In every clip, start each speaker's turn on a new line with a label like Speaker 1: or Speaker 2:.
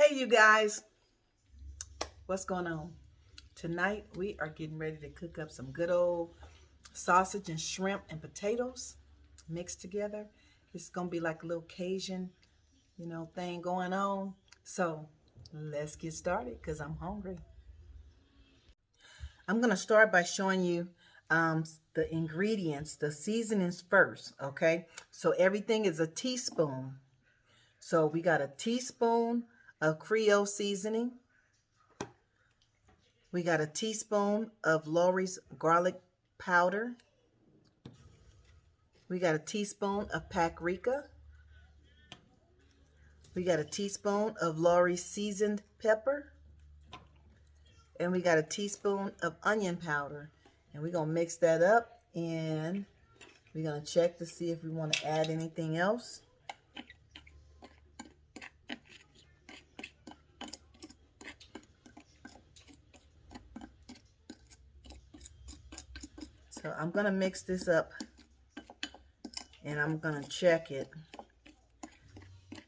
Speaker 1: Hey, you guys, what's going on? Tonight we are getting ready to cook up some good old sausage and shrimp and potatoes mixed together. It's gonna be like a little Cajun, thing going on. So let's get started because I'm hungry. I'm gonna start by showing you the ingredients, the seasonings first. Okay, so everything is a teaspoon. So we got a teaspoon of Creole seasoning. We got a teaspoon of Lawry's garlic powder. We got a teaspoon of paprika. We got a teaspoon of Lawry's seasoned pepper. And we got a teaspoon of onion powder. And we're going to mix that up and we're going to check to see if we want to add anything else. So I'm going to mix this up and I'm going to check it.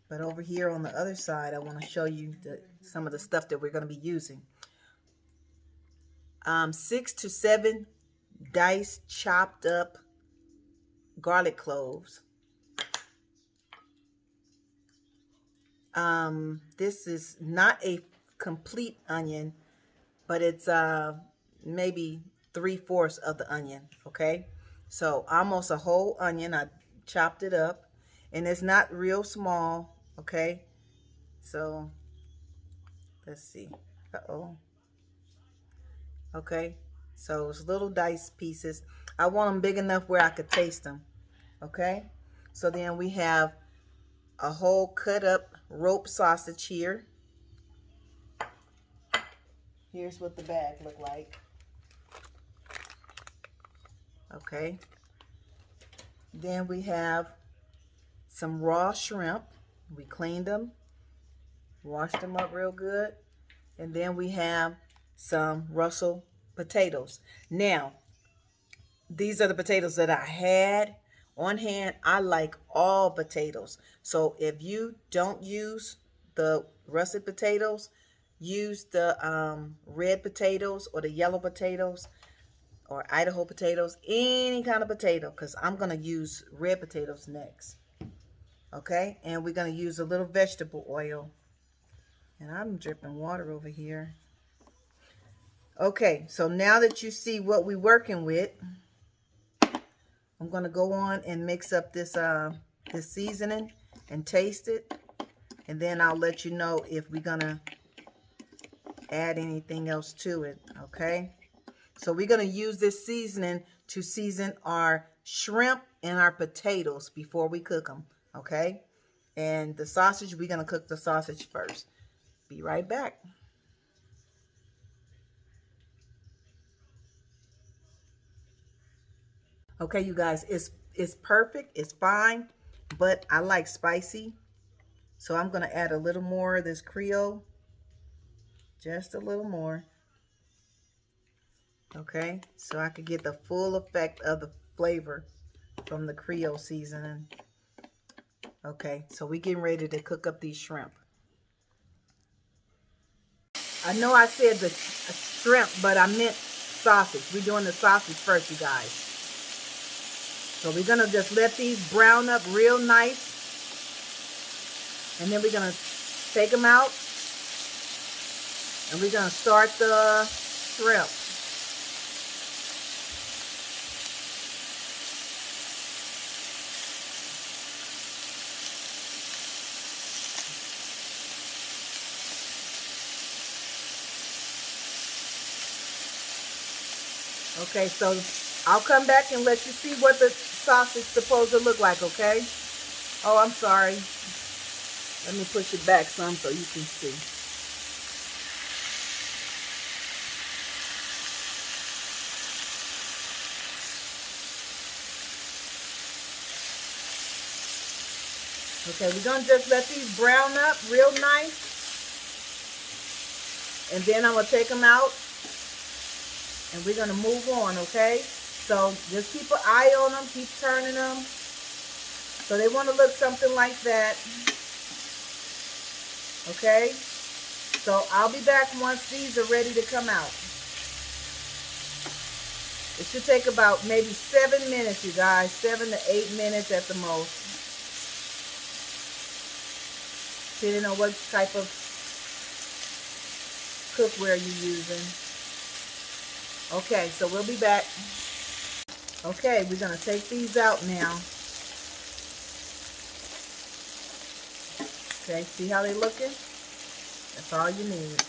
Speaker 1: But over here on the other side, I want to show you some of the stuff that we're going to be using. 6 to 7 diced chopped up garlic cloves. This is not a complete onion, but it's maybe 3/4 of the onion. Okay, so almost a whole onion. I chopped it up, and it's not real small. Okay, so let's see. Okay, so it's little diced pieces. I want them big enough where I could taste them. Okay, so then we have a whole cut up rope sausage here. Here's what the bag look like. Okay, then we have some raw shrimp. We cleaned them, washed them up real good, and then we have some Russell potatoes. Now, these are the potatoes that I had on hand. I like all potatoes. So if you don't use the russet potatoes, use the red potatoes or the yellow potatoes or Idaho potatoes, any kind of potato, because I'm going to use red potatoes next. Okay, and we're going to use a little vegetable oil. And I'm dripping water over here. Okay, so now that you see what we're working with, I'm going to go on and mix up this seasoning and taste it. And then I'll let you know if we're going to add anything else to it. Okay, so we're going to use this seasoning to season our shrimp and our potatoes before we cook them. Okay, and the sausage, we're going to cook the sausage first. Be right back. Okay, you guys, it's perfect. It's fine, but I like spicy. So I'm going to add a little more of this Creole. Just a little more. Okay, so I could get the full effect of the flavor from the Creole seasoning. Okay, so we're getting ready to cook up these shrimp. I know I said the shrimp, but I meant sausage. We're doing the sausage first, you guys. So we're going to just let these brown up real nice. And then we're going to take them out. And we're going to start the shrimp. Okay, so I'll come back and let you see what the sausage is supposed to look like, okay? Oh, I'm sorry. Let me push it back some so you can see. Okay, we're going to just let these brown up real nice. And then I'm going to take them out. And we're going to move on, okay? So just keep an eye on them. Keep turning them. So they want to look something like that. Okay? So I'll be back once these are ready to come out. It should take about maybe 7 minutes, you guys. 7 to 8 minutes at the most. Depending on what type of cookware you're using. Okay, so we'll be back. Okay, we're going to take these out now. Okay, see how they're looking? That's all you need.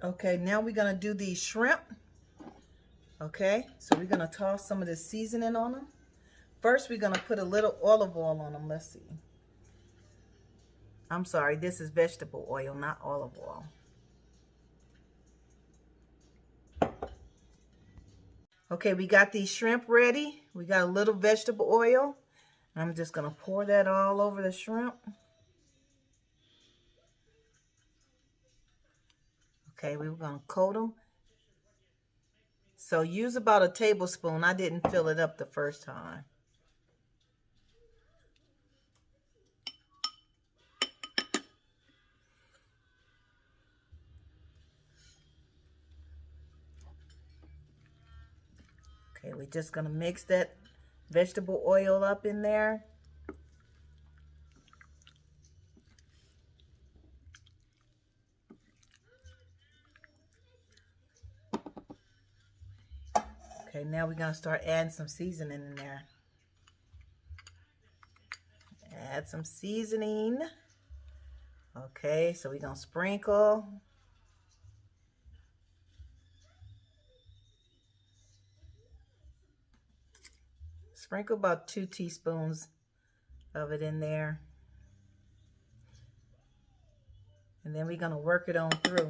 Speaker 1: Okay, now we're going to do these shrimp. Okay, so we're going to toss some of the seasoning on them. First, we're going to put a little olive oil on them. Let's see. I'm sorry, this is vegetable oil, not olive oil. Okay, we got these shrimp ready. We got a little vegetable oil. I'm just going to pour that all over the shrimp. Okay, we were going to coat them. So use about a tablespoon. I didn't fill it up the first time. Okay, we're just going to mix that vegetable oil up in there. Okay, now we're going to start adding some seasoning in there. Add some seasoning. Okay, so we're going to sprinkle. Sprinkle about 2 teaspoons of it in there. And then we're going to work it on through.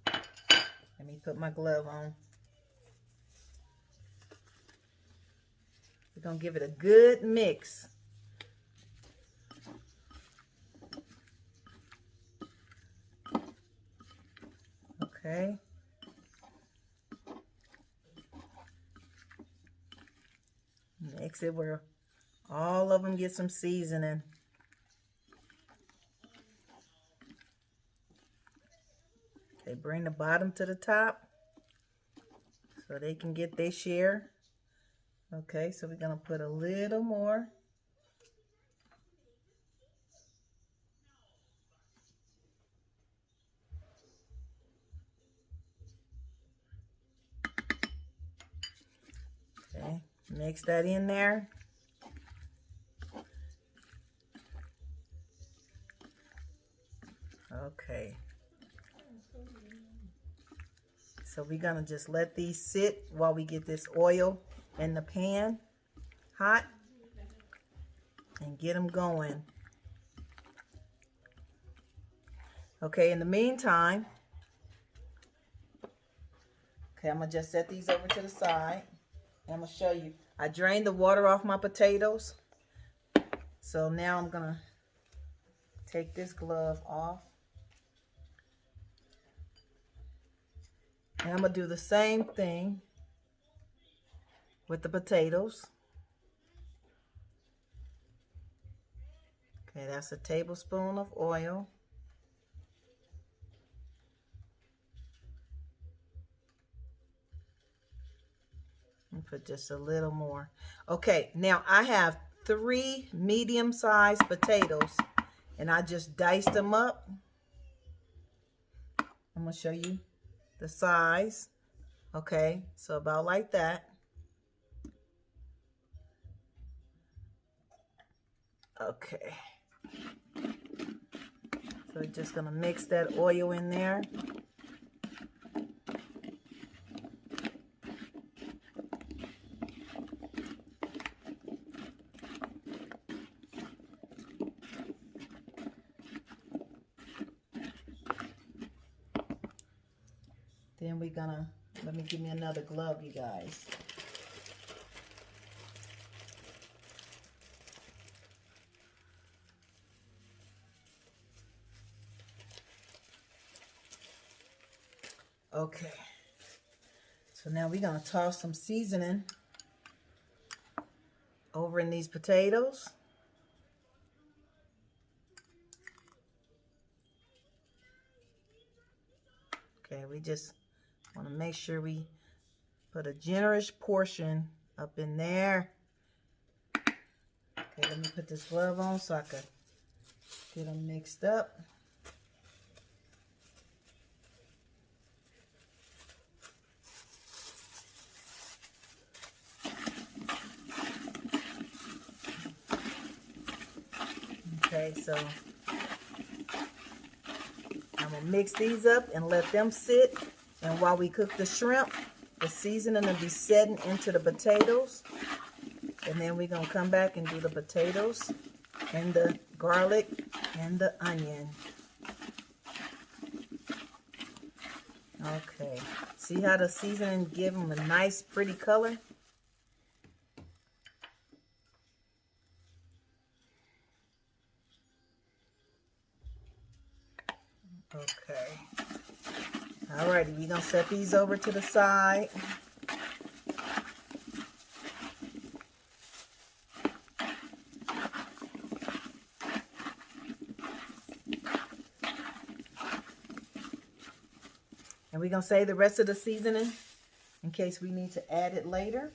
Speaker 1: Let me put my glove on. We're going to give it a good mix. Okay. Mix it where all of them get some seasoning. Okay, bring the bottom to the top so they can get their share. Okay, so we're going to put a little more. Okay, mix that in there. Okay. So we're going to just let these sit while we get this oil in the pan hot and get them going. Okay, in the meantime, okay, I'm going to just set these over to the side. And I'm going to show you. I drained the water off my potatoes. So now I'm going to take this glove off. And I'm going to do the same thing with the potatoes. Okay, that's a tablespoon of oil. And put just a little more. Okay, now I have 3 medium-sized potatoes. And I just diced them up. I'm going to show you the size. Okay, so about like that. Okay. So we're just going to mix that oil in there. Then we're going to, let me give me another glove, you guys. Okay, so now we're going to toss some seasoning over in these potatoes. Okay, we just want to make sure we put a generous portion up in there. Okay, let me put this glove on so I can get them mixed up. Okay, so I'm going to mix these up and let them sit. And while we cook the shrimp, the seasoning will be setting into the potatoes. And then we're going to come back and do the potatoes and the garlic and the onion. Okay, see how the seasoning give them a nice pretty color? Okay. Alrighty, we're going to set these over to the side. And we're going to save the rest of the seasoning in case we need to add it later.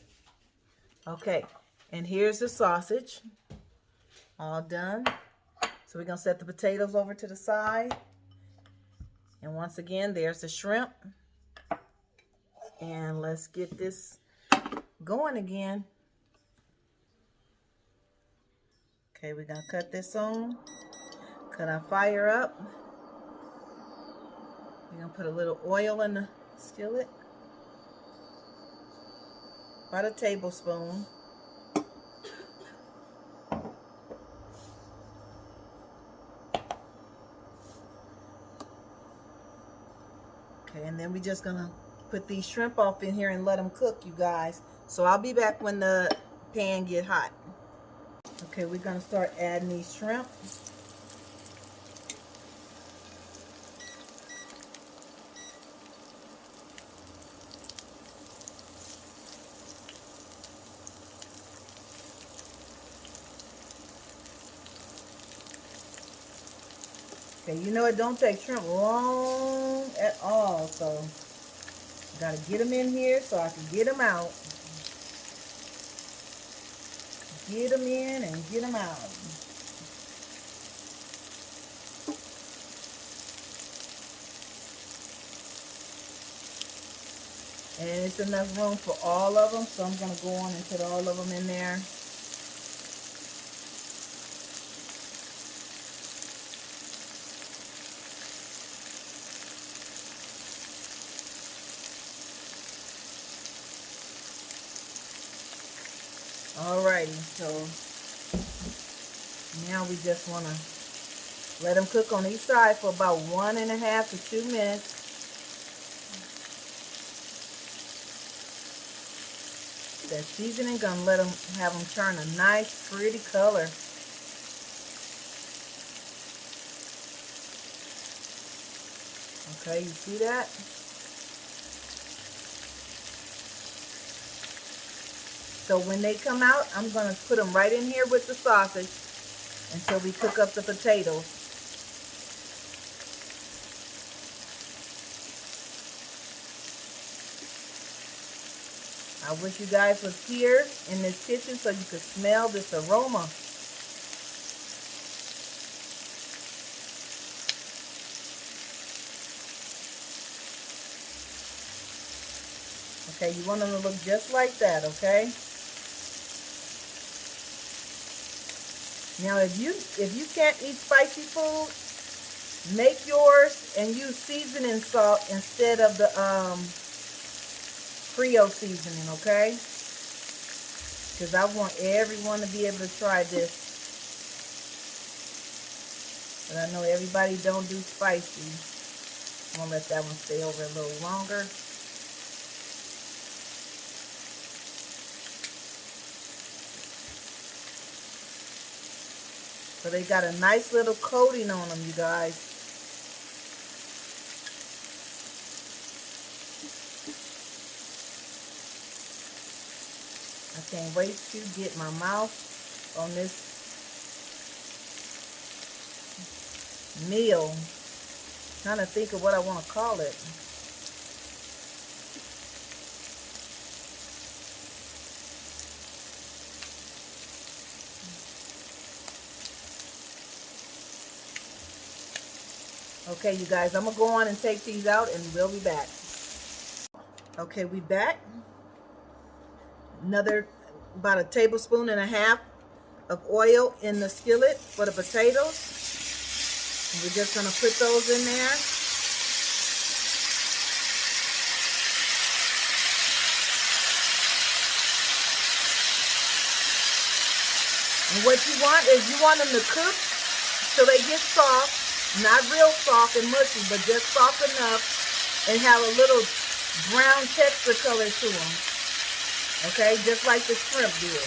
Speaker 1: Okay, and here's the sausage. All done. So we're going to set the potatoes over to the side. And once again, there's the shrimp. And let's get this going again. Okay, we're going to cut this on. Cut our fire up. We're going to put a little oil in the skillet. About a tablespoon. Okay, and then we're just going to put these shrimp off in here and let them cook, you guys. So I'll be back when the pan get hot. Okay, we're going to start adding these shrimp. Okay, you know it don't take shrimp long at all, so got to get them in here so I can get them out. Get them in and get them out. And it's enough room for all of them, so I'm going to go on and put all of them in there. Alrighty, so now we just want to let them cook on each side for about 1.5 to 2 minutes. That seasoning gonna let them have them turn a nice, pretty color. Okay, you see that? So when they come out, I'm going to put them right in here with the sausage until we cook up the potatoes. I wish you guys was here in this kitchen so you could smell this aroma. Okay, you want them to look just like that, okay? Now, if you can't eat spicy food, make yours and use seasoning salt instead of the creole seasoning, okay? Because I want everyone to be able to try this. But I know everybody don't do spicy. I'm going to let that one stay over a little longer. So they got a nice little coating on them, you guys. I can't wait to get my mouth on this meal. I'm trying to think of what I want to call it. Okay, you guys, I'm gonna go on and take these out and we'll be back. Okay, we back. Another about a tablespoon and a half of oil in the skillet for the potatoes. And we're just gonna put those in there. And what you want is you want them to cook till they get soft, not real soft and mushy, but just soft enough and have a little brown texture color to them. Okay, just like the shrimp did.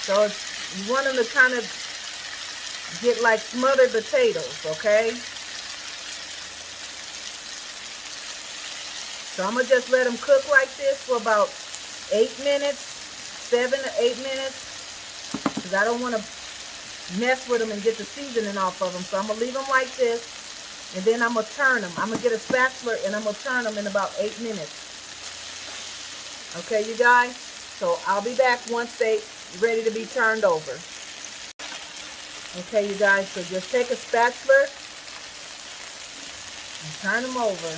Speaker 1: So you want them to kind of get like smothered potatoes, okay? So I'm going to just let them cook like this for about 8 minutes, 7 to 8 minutes, because I don't want to mess with them and get the seasoning off of them. So I'm going to leave them like this, and then I'm going to turn them. I'm going to get a spatula, and I'm going to turn them in about 8 minutes. Okay, you guys? So I'll be back once they're ready to be turned over. Okay, you guys, so just take a spatula and turn them over.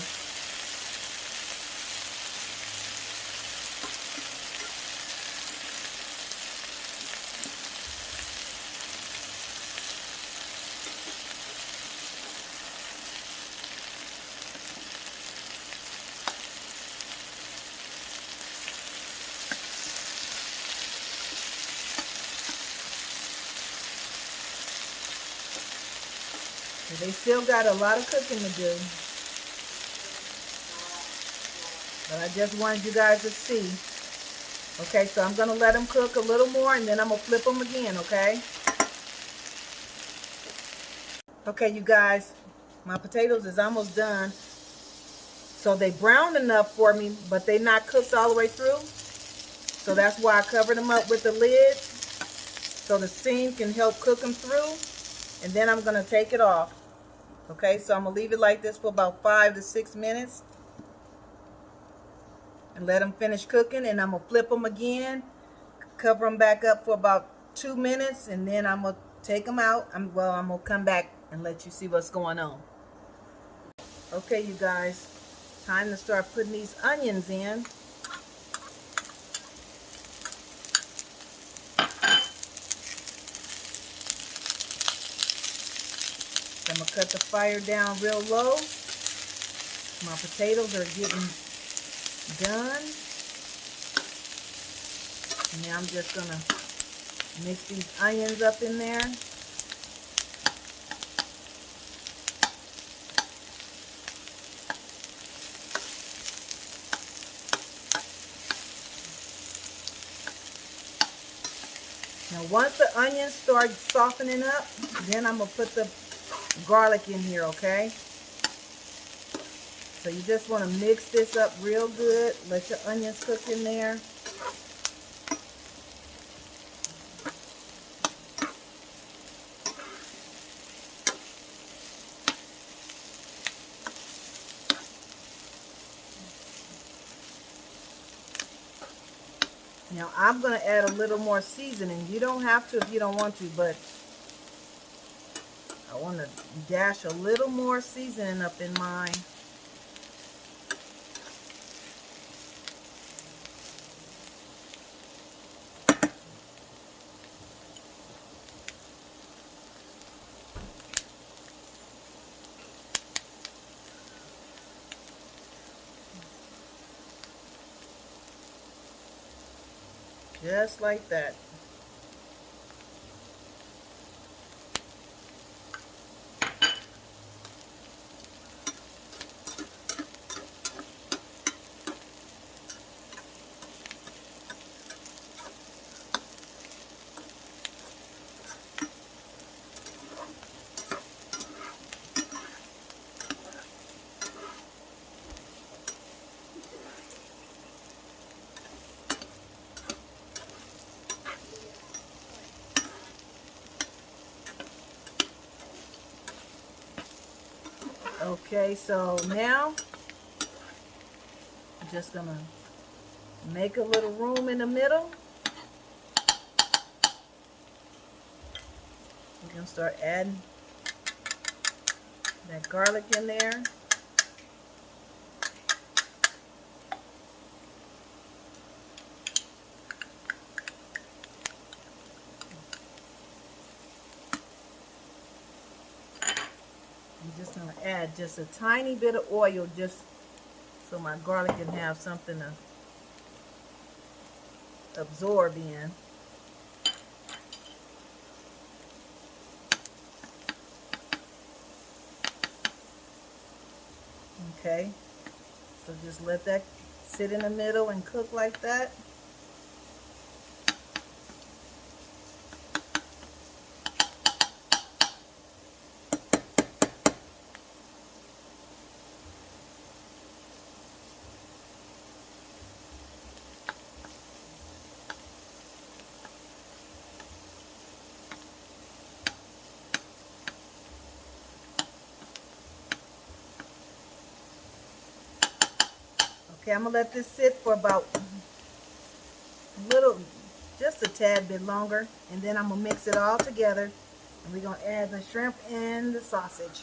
Speaker 1: They still got a lot of cooking to do. But I just wanted you guys to see. Okay, so I'm going to let them cook a little more and then I'm going to flip them again, okay? Okay, you guys, my potatoes is almost done. So they browned enough for me, but they're not cooked all the way through. So that's why I covered them up with the lid, so the steam can help cook them through. And then I'm going to take it off. Okay, so I'm going to leave it like this for about 5 to 6 minutes. And let them finish cooking. And I'm going to flip them again. Cover them back up for about 2 minutes. And then I'm going to take them out. I'm going to come back and let you see what's going on. Okay, you guys. Time to start putting these onions in. I'm going to cut the fire down real low. My potatoes are getting done. And now I'm just going to mix these onions up in there. Now once the onions start softening up, then I'm going to put the garlic in here, okay? So you just want to mix this up real good. Let your onions cook in there. Now I'm going to add a little more seasoning. You don't have to if you don't want to, but I want to dash a little more seasoning up in mine. Just like that. Okay, so now I'm just gonna make a little room in the middle We're gonna start adding that garlic in there. I'm just gonna add just a tiny bit of oil just so my garlic can have something to absorb in. Okay, so just let that sit in the middle and cook like that. Okay, I'm gonna let this sit for about just a tad bit longer, and then I'm gonna mix it all together, and we're gonna add the shrimp and the sausage.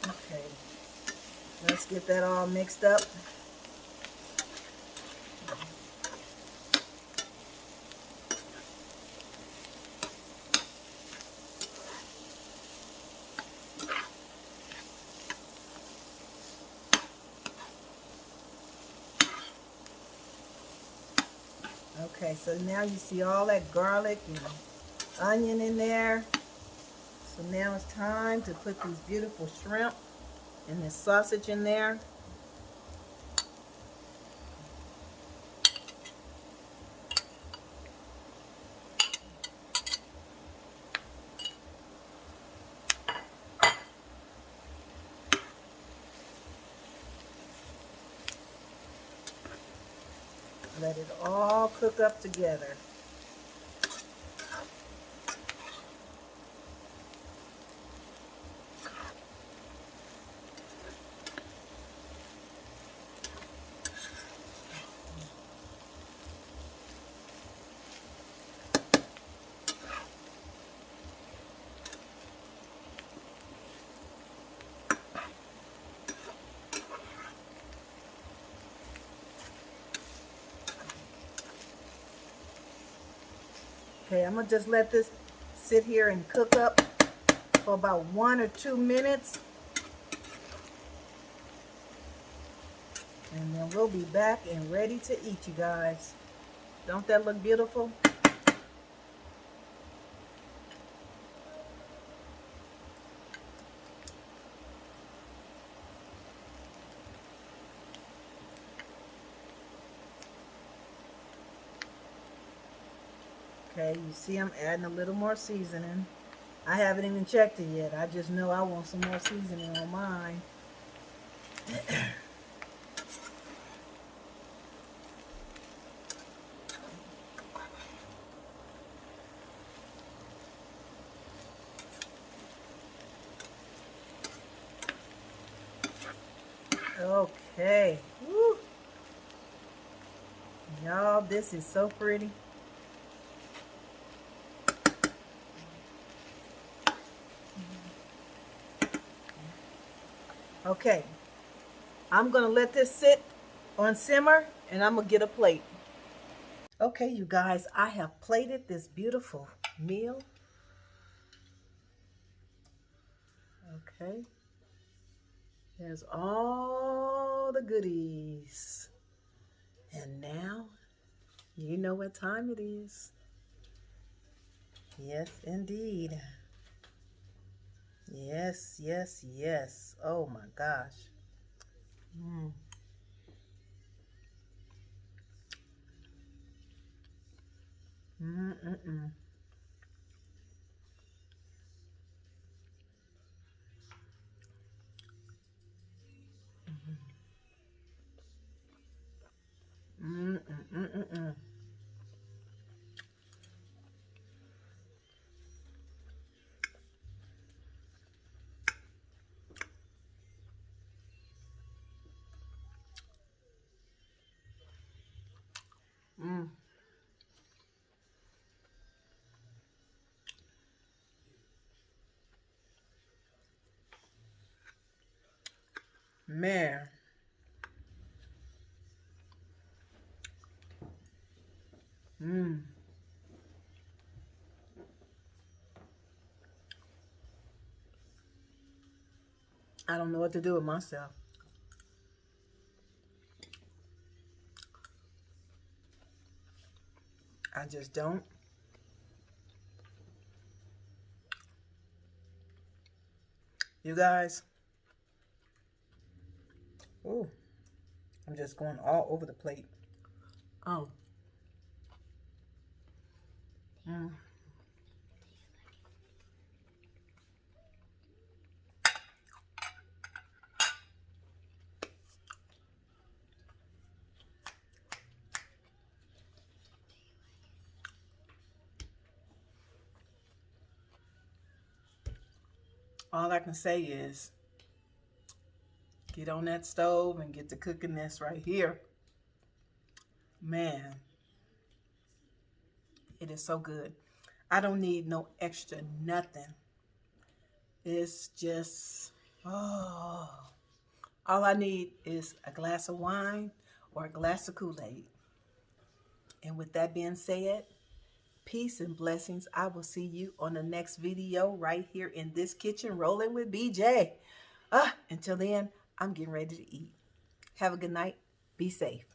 Speaker 1: Okay, let's get that all mixed up. Okay, so now you see all that garlic and onion in there. So now it's time to put these beautiful shrimp and this sausage in there. Let it all cook up together. Okay, I'm gonna just let this sit here and cook up for about 1 or 2 minutes. And then we'll be back and ready to eat, you guys. Don't that look beautiful? Okay, you see I'm adding a little more seasoning. I haven't even checked it yet. I just know I want some more seasoning on mine. Okay. Woo. Y'all, this is so pretty. Okay, I'm gonna let this sit on simmer and I'm gonna get a plate. Okay, you guys, I have plated this beautiful meal. Okay, there's all the goodies. And now, you know what time it is. Yes, indeed. Yes, yes, yes. Oh my gosh. Mm. Mm-mm-mm. Mm-mm-mm-mm-mm. Mm. Man. I don't know what to do with myself. I just don't. You guys. Ooh. I'm just going all over the plate. Oh. All I can say is get on that stove and get to cooking this right here. Man, it is so good. I don't need no extra nothing. It's just, oh. All I need is a glass of wine or a glass of Kool-Aid. And with that being said, peace and blessings. I will see you on the next video right here in this kitchen rolling with BJ. Until then, I'm getting ready to eat. Have a good night. Be safe.